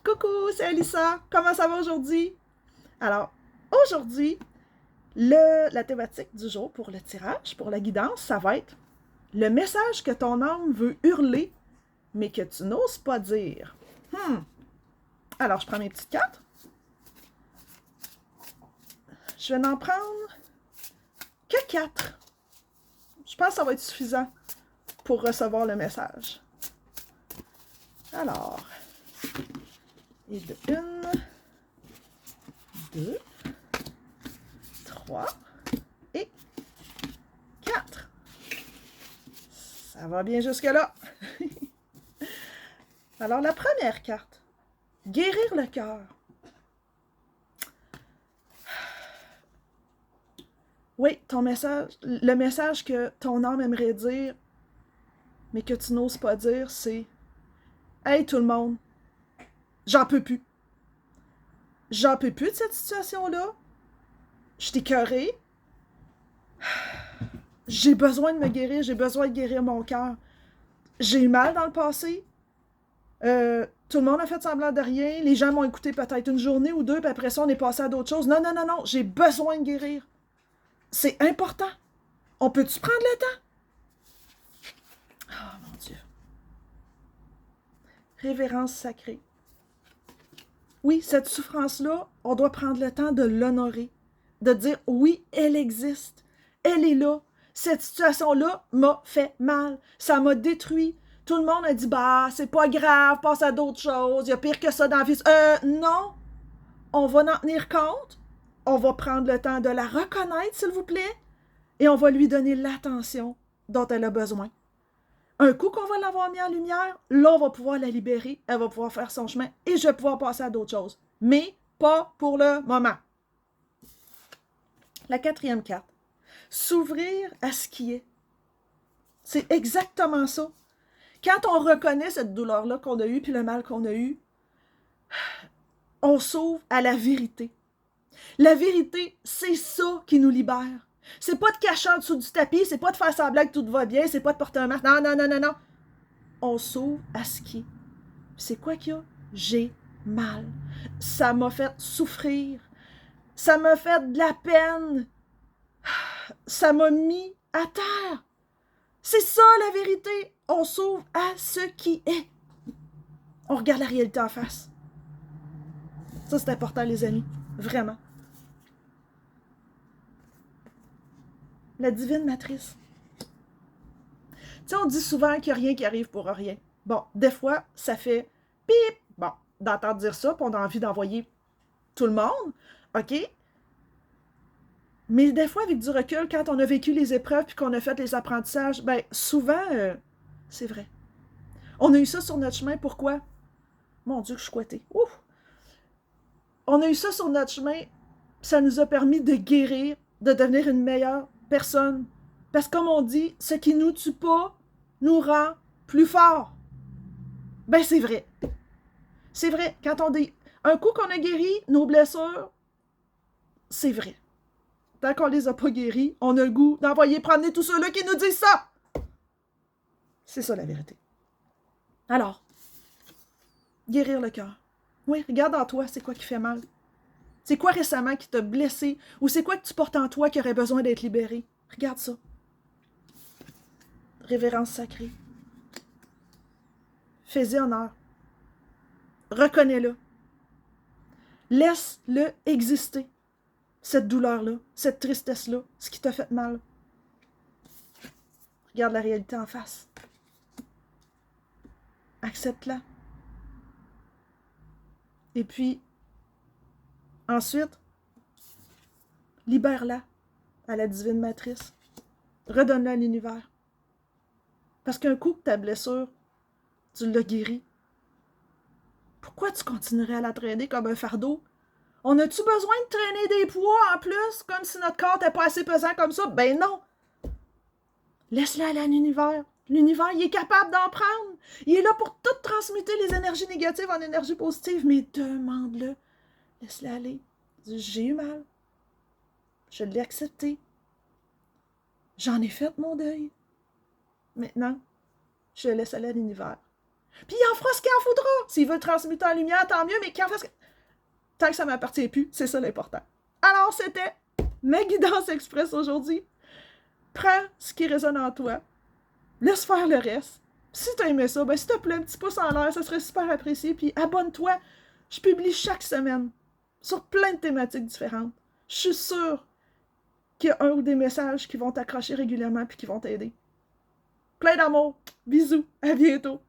Coucou, c'est Alissa. Comment ça va aujourd'hui? Alors, aujourd'hui, la thématique du jour pour le tirage, pour la guidance, ça va être le message que ton âme veut hurler, mais que tu n'oses pas dire. Alors, je prends mes petites cartes. Je vais en prendre que 4. Je pense que ça va être suffisant pour recevoir le message. Alors, et de 1, 2, 3 et 4. Ça va bien jusque-là. Alors, la première carte, guérir le cœur. Oui, ton message, le message que ton âme aimerait dire, mais que tu n'oses pas dire, c'est « Hey tout le monde, j'en peux plus. J'en peux plus de cette situation-là. Je suis écœurée. J'ai besoin de me guérir, j'ai besoin de guérir mon cœur. J'ai eu mal dans le passé. Tout le monde a fait semblant de rien. Les gens m'ont écouté peut-être une journée ou deux, puis après ça, on est passé à d'autres choses. Non, non, non, non, j'ai besoin de guérir. C'est important. On peut-tu prendre le temps? Oh mon Dieu. Révérence sacrée. Oui, cette souffrance-là, on doit prendre le temps de l'honorer. De dire, oui, elle existe. Elle est là. Cette situation-là m'a fait mal. Ça m'a détruit. Tout le monde a dit, bah, c'est pas grave, passe à d'autres choses. Il y a pire que ça dans la vie. Non. On va en tenir compte. On va prendre le temps de la reconnaître, s'il vous plaît. Et on va lui donner l'attention dont elle a besoin. Un coup qu'on va l'avoir mis en lumière, là, on va pouvoir la libérer, elle va pouvoir faire son chemin et je vais pouvoir passer à d'autres choses. Mais pas pour le moment. La quatrième carte. S'ouvrir à ce qui est. C'est exactement ça. Quand on reconnaît cette douleur-là qu'on a eue puis le mal qu'on a eu, on s'ouvre à la vérité. La vérité, c'est ça qui nous libère. C'est pas de cacher en dessous du tapis, c'est pas de faire semblant que tout va bien, c'est pas de porter un masque. Non, non, non, non, non. On s'ouvre à ce qui est. C'est quoi qu'il y a? J'ai mal. Ça m'a fait souffrir. Ça m'a fait de la peine. Ça m'a mis à terre. C'est ça la vérité. On s'ouvre à ce qui est. On regarde la réalité en face. Ça, c'est important, les amis. Vraiment. La divine matrice. Tu sais, on dit souvent qu'il n'y a rien qui arrive pour rien. Bon, des fois, ça fait pip. Bon, d'entendre dire ça, puis on a envie d'envoyer tout le monde. OK? Mais des fois, avec du recul, quand on a vécu les épreuves puis qu'on a fait les apprentissages, ben souvent, c'est vrai. On a eu ça sur notre chemin, pourquoi? Mon Dieu, que je suis couettée. Ouf! On a eu ça sur notre chemin, ça nous a permis de guérir, de devenir une meilleure personne. Parce que comme on dit, ce qui nous tue pas nous rend plus forts. Ben c'est vrai. C'est vrai. Quand on dit un coup qu'on a guéri nos blessures, c'est vrai. Tant qu'on les a pas guéris, on a le goût d'envoyer promener tous ceux-là qui nous disent ça. C'est ça la vérité. Alors, guérir le cœur. Oui, regarde en toi, c'est quoi qui fait mal. C'est quoi récemment qui t'a blessé ou c'est quoi que tu portes en toi qui aurait besoin d'être libéré. Regarde ça. Révérence sacrée. Fais-y honneur. Reconnais-le. Laisse-le exister. Cette douleur-là, cette tristesse-là, ce qui t'a fait mal. Regarde la réalité en face. Accepte-la. Et puis, ensuite, libère-la à la divine matrice. Redonne-la à l'univers. Parce qu'un coup que ta blessure, tu l'as guérie, pourquoi tu continuerais à la traîner comme un fardeau? On a-tu besoin de traîner des poids en plus, comme si notre corps n'était pas assez pesant comme ça? Ben non! Laisse-la aller à l'univers. L'univers, il est capable d'en prendre. Il est là pour tout transmuter les énergies négatives en énergie positive, mais demande-le. Laisse-la aller. J'ai eu mal. Je l'ai accepté. J'en ai fait mon deuil. Maintenant, je laisse aller à l'univers. Puis il en fera ce qu'il en faudra. S'il veut transmettre en lumière, tant mieux, mais qu'il en fasse... Tant que ça m'appartient plus, c'est ça l'important. Alors, c'était ma guidance express aujourd'hui. Prends ce qui résonne en toi. Laisse faire le reste. Si t'as aimé ça, ben s'il te plaît, un petit pouce en l'air, ça serait super apprécié. Puis abonne-toi. Je publie chaque semaine sur plein de thématiques différentes. Je suis sûre qu'il y a un ou des messages qui vont t'accrocher régulièrement puis qui vont t'aider. Plein d'amour. Bisous. À bientôt.